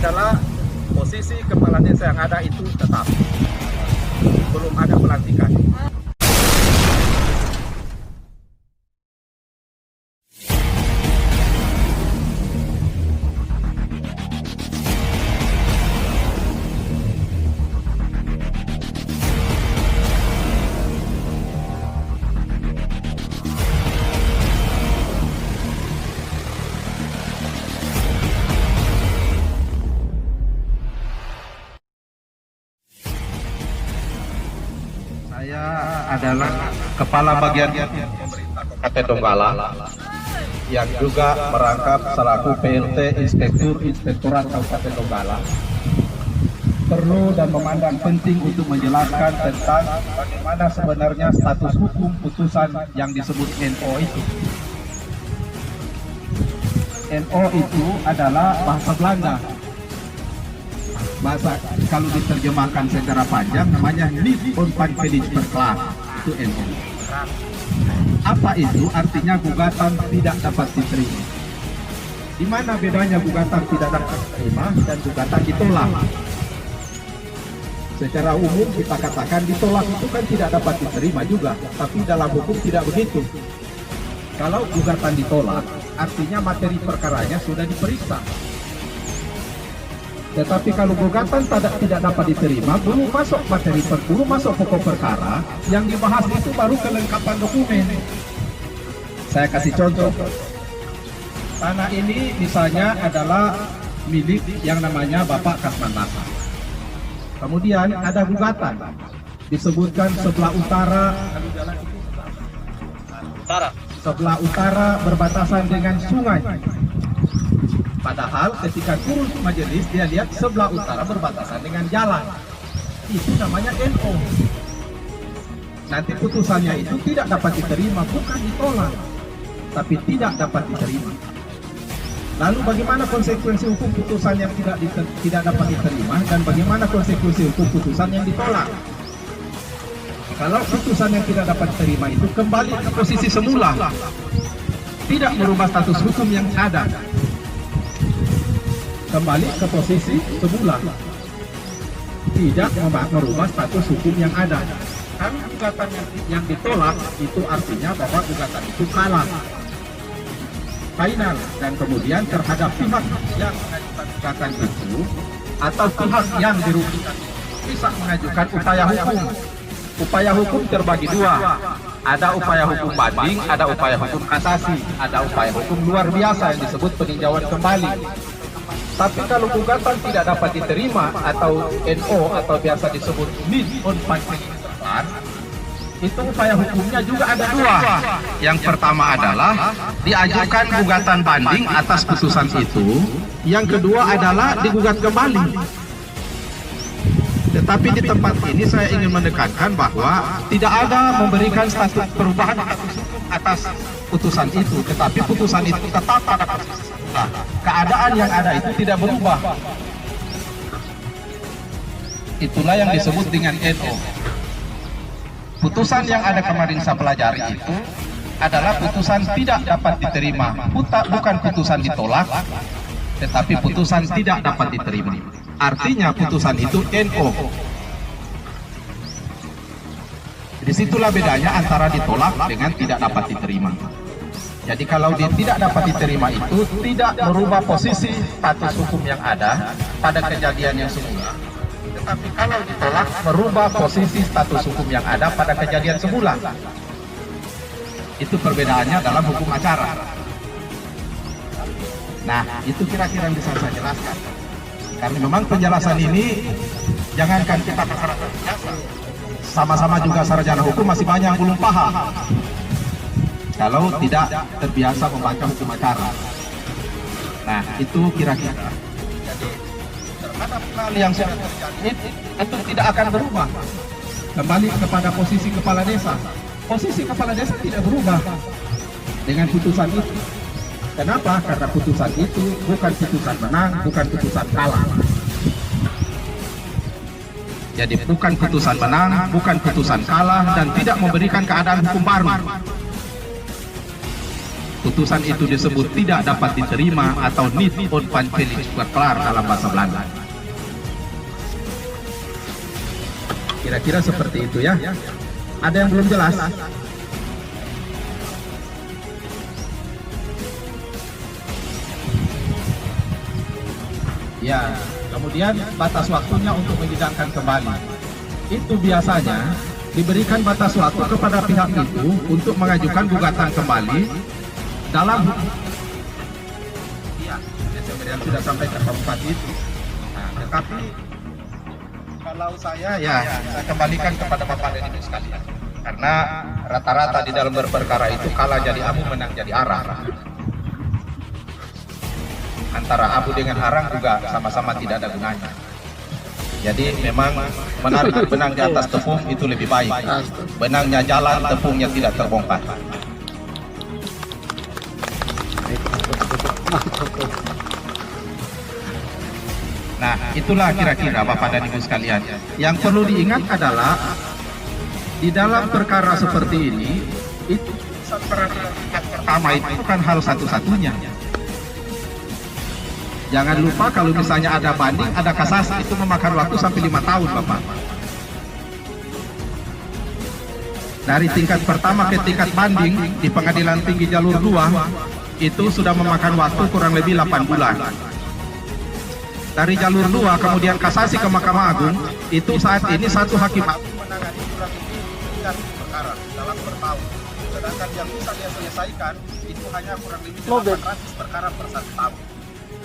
adalah posisi kepala desa yang ada itu tetap, belum ada pelantikan. Saya adalah Kepala Bagian Pemerintah Kabupaten Donggala yang juga merangkap selaku PLT Inspektorat Kabupaten Donggala. Perlu dan memandang penting untuk menjelaskan tentang bagaimana sebenarnya status hukum putusan yang disebut NO itu. NO itu adalah bahasa Belanda. Bahasa kalau diterjemahkan secara panjang namanya Niet Onafhankelijk Verklaar, itu NO. Apa itu? Artinya gugatan tidak dapat diterima. Di mana bedanya gugatan tidak dapat diterima dan gugatan ditolak? Secara umum kita katakan ditolak itu kan tidak dapat diterima juga, tapi dalam hukum tidak begitu. Kalau gugatan ditolak, artinya materi perkaranya sudah diperiksa. Tetapi kalau gugatan tidak dapat diterima, belum masuk materi belum masuk pokok perkara, yang dibahas itu baru kelengkapan dokumen. Saya kasih contoh. Tanah ini misalnya adalah milik yang namanya Bapak Kasman Nasa. Kemudian ada gugatan, disebutkan sebelah utara berbatasan dengan sungai. Padahal ketika turun ke majelis dia lihat sebelah utara berbatasan dengan jalan. Itu namanya NO. Nanti putusannya itu tidak dapat diterima, bukan ditolak, tapi tidak dapat diterima. Lalu bagaimana konsekuensi hukum putusan yang tidak dapat diterima dan bagaimana konsekuensi hukum putusan yang ditolak? Kalau putusan yang tidak dapat diterima itu kembali ke posisi semula, tidak merubah status hukum yang ada. Kembali ke posisi semula, tidak merubah status hukum yang ada. Kalau gugatan yang ditolak itu artinya bahwa gugatan itu kalah, final, dan kemudian terhadap pihak yang mengajukan gugatan itu atau pihak yang dirugikan bisa mengajukan upaya hukum. Upaya hukum terbagi dua, ada upaya hukum banding, ada upaya hukum kasasi, ada upaya hukum luar biasa yang disebut peninjauan kembali. Tapi kalau gugatan tidak dapat diterima atau NO atau biasa disebut Niet Onafhankelijk Verklaar, itu upaya hukumnya juga ada dua. Yang pertama adalah diajukan gugatan banding atas putusan itu. Yang kedua adalah digugat kembali. Tetapi di tempat ini saya ingin menekankan bahwa tidak ada memberikan status perubahan status hukum atas putusan itu, tetapi putusan itu tetap pada posisi semula. Keadaan yang ada itu tidak berubah. Itulah yang disebut dengan NO. Putusan yang ada kemarin saya pelajari itu adalah putusan tidak dapat diterima, bukan putusan ditolak, tetapi putusan tidak dapat diterima. Artinya putusan itu NO. Disitulah bedanya antara ditolak dengan tidak dapat diterima. Jadi kalau tidak dapat diterima itu tidak merubah posisi status hukum yang ada pada kejadian yang semula. Tetapi kalau ditolak merubah posisi status hukum yang ada pada kejadian semula. Itu perbedaannya dalam hukum acara. Nah, itu kira-kira yang bisa saya jelaskan. Karena memang penjelasan ini, jangankan kita masyarakat biasa, sama-sama juga sarjana hukum masih banyak yang belum paham kalau tidak terbiasa membaca hukum acara. Nah, itu kira-kira. Jadi, terhadap hal yang sudah terjadi, itu tidak akan berubah. Kembali kepada posisi kepala desa. Posisi kepala desa tidak berubah dengan putusan itu. Kenapa? Karena putusan itu bukan putusan menang, bukan putusan kalah. Jadi bukan putusan menang, bukan putusan kalah, dan tidak memberikan keadaan hukum baru. Putusan itu disebut tidak dapat diterima atau niet onvanfelijk verklaar dalam bahasa Belanda. Kira-kira seperti itu ya. Ada yang belum jelas? Ya, kemudian batas waktunya untuk menyidangkan kembali. Itu biasanya diberikan batas waktu kepada pihak itu untuk mengajukan gugatan kembali dalam yang sudah sampai ke Pak Bupati itu. Nah, tetapi kalau saya kembalikan kepada Bapak dan Ibu sekalian, karena rata-rata di dalam berperkara itu kalah jadi abu, menang jadi arang. Antara abu dengan arang juga sama-sama tidak ada gunanya. Jadi memang menarik benang di atas tepung itu lebih baik. Benangnya jalan, tepungnya tidak terbongkar. Nah, itulah kira-kira Bapak dan Ibu sekalian. Yang perlu diingat adalah di dalam perkara seperti ini, itu pertama itu bukan hal satu-satunya. Jangan lupa kalau misalnya ada banding, ada kasasi, itu memakan waktu sampai 5 tahun, Bapak. Dari tingkat pertama ke tingkat banding di Pengadilan Tinggi Jalur 2, itu sudah memakan waktu kurang lebih 8 bulan. Dari Jalur 2 kemudian kasasi ke Mahkamah Agung, itu saat ini satu hakim agung menangani kurang lebih 3 perkara dalam per tahun. Sedangkan yang bisa dia selesaikan itu hanya kurang lebih 800 perkara per 1 tahun.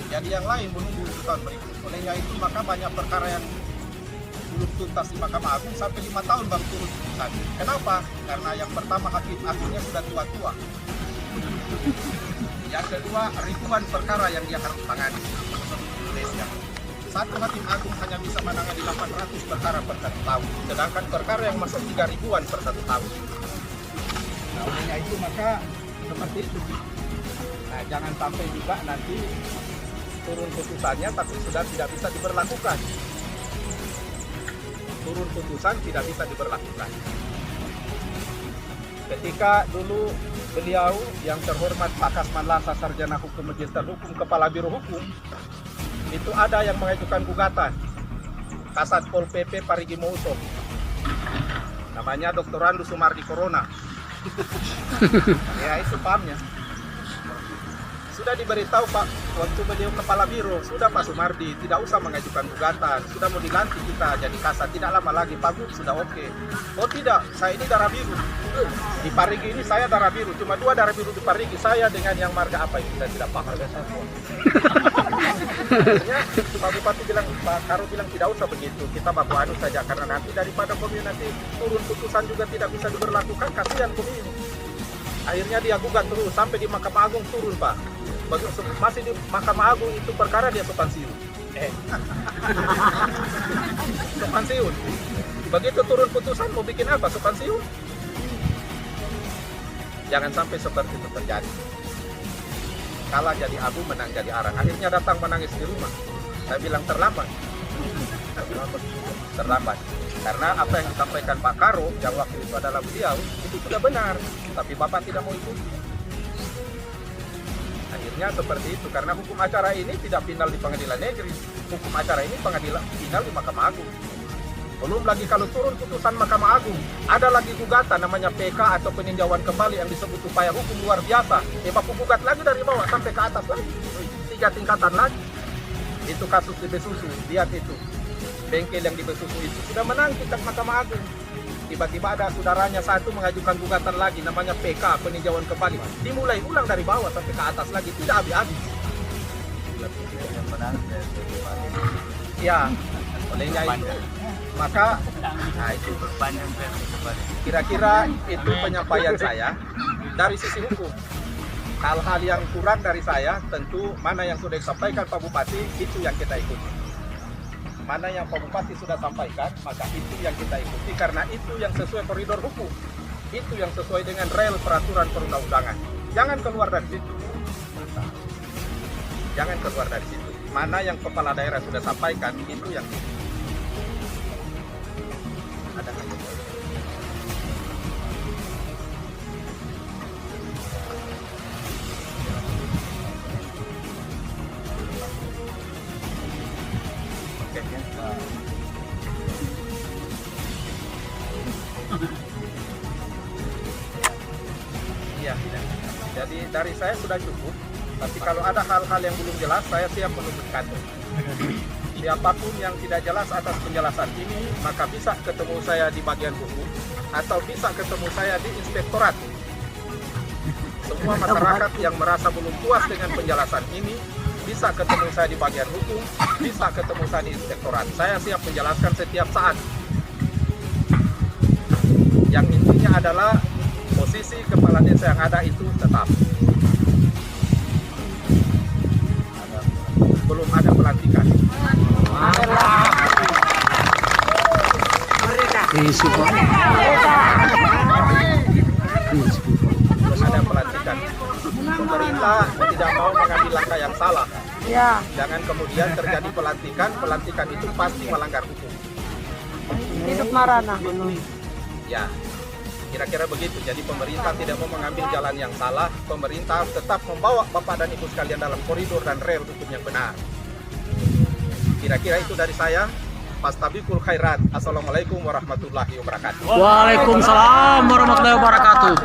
Jadi yang lain menunggu tahun berikut. Olehnya itu maka banyak perkara yang belum tuntas di Mahkamah Agung sampai 5 tahun baru turun putusan. Kenapa? Karena yang pertama hakim agungnya sudah tua-tua. Yang kedua ribuan perkara yang dia harus tangani seluruh Indonesia. Satu hakim agung hanya bisa menangani 800 perkara per 1 tahun. Sedangkan perkara yang masuk 3 ribuan per 1 tahun. Nah, olehnya itu maka seperti itu. Nah, jangan sampai juga nanti turun putusannya tapi sudah tidak bisa diberlakukan. Turun putusan tidak bisa diberlakukan. Ketika dulu beliau yang terhormat Pak Kasman Lasa, Sarjana Hukum Magister Hukum, Kepala Biro Hukum, itu ada yang mengajukan gugatan Kasat Pol PP Parigi Mouso. Namanya Dr. Randu Sumardi Corona. Ya, itu pahamnya. Sudah diberitahu Pak, waktu beliau Kepala Biro, sudah Pak Sumardi, tidak usah mengajukan gugatan, sudah mau diganti kita jadi kasat, tidak lama lagi, Pak Gub sudah oke. Oh tidak, saya ini darah biru. Di Parigi ini saya darah biru, cuma 2 darah biru di Parigi, saya dengan yang marga apa itu, saya tidak paham. Akhirnya Pak Bupati bilang, Pak Karo bilang tidak usah begitu, kita baku anu saja, karena nanti daripada pemilu nanti turun putusan juga tidak bisa diberlakukan, kasihan pemilu. Akhirnya dia gugat terus, sampai di Mahkamah Agung turun Pak. Masih di Mahkamah Agung itu perkara dia sepansiun. Sepansiun. Begitu turun putusan mau bikin apa? Sepansiun. Jangan sampai seperti itu terjadi. Kalah jadi abu, menang jadi arang. Akhirnya datang menangis di rumah. Saya bilang terlambat. Terlambat. Karena apa yang disampaikan Pak Karo yang waktu itu adalah beliau, itu sudah benar. Tapi Bapak tidak mau ikut. Akhirnya seperti itu, karena hukum acara ini tidak final di pengadilan negeri, hukum acara ini pengadilan final di Mahkamah Agung. Belum lagi kalau turun putusan Mahkamah Agung, ada lagi gugatan namanya PK atau peninjauan kembali yang disebut upaya hukum luar biasa. Bapak gugat lagi dari bawah sampai ke atas lagi, 3 tingkatan lagi. Itu kasus di Besusu, lihat itu, bengkel yang di Besusu itu sudah menang tingkat Mahkamah Agung. Tiba-tiba ada saudaranya satu mengajukan gugatan lagi namanya PK peninjauan kembali, dimulai ulang dari bawah sampai ke atas lagi, tidak habis-habis. Ya, olehnya itu maka nah itu kira-kira itu penyampaian saya dari sisi hukum. Hal-hal yang kurang dari saya tentu mana yang sudah disampaikan Pak Bupati itu yang kita ikuti. Mana yang Pak Bupati sudah sampaikan, maka itu yang kita ikuti karena itu yang sesuai koridor hukum. Itu yang sesuai dengan rel peraturan perundang-undangan. Jangan keluar dari situ. Jangan keluar dari situ. Mana yang kepala daerah sudah sampaikan, itu yang ada. dari saya sudah cukup. Tapi kalau ada hal-hal yang belum jelas, saya siap menuntut kantor. Siapapun yang tidak jelas atas penjelasan ini, maka bisa ketemu saya di bagian hukum atau bisa ketemu saya di inspektorat. Semua masyarakat yang merasa belum puas dengan penjelasan ini, bisa ketemu saya di bagian hukum, bisa ketemu saya di inspektorat. Saya siap menjelaskan setiap saat. Yang intinya adalah posisi kepala desa yang ada itu tetap. Belum ada pelantikan. Belum ada pelantikan. Pemerintah tidak mau mengambil langkah yang salah. Ya. Jangan kemudian terjadi pelantikan itu pasti melanggar hukum. Hidup Marana. Ya, kira-kira begitu. Jadi pemerintah tidak mau mengambil jalan yang salah. Pemerintah tetap membawa Bapak dan Ibu sekalian dalam koridor dan rel hukum yang benar. Kira-kira itu dari saya. Fastabiqul khairat. Assalamualaikum warahmatullahi wabarakatuh. Waalaikumsalam warahmatullahi wabarakatuh.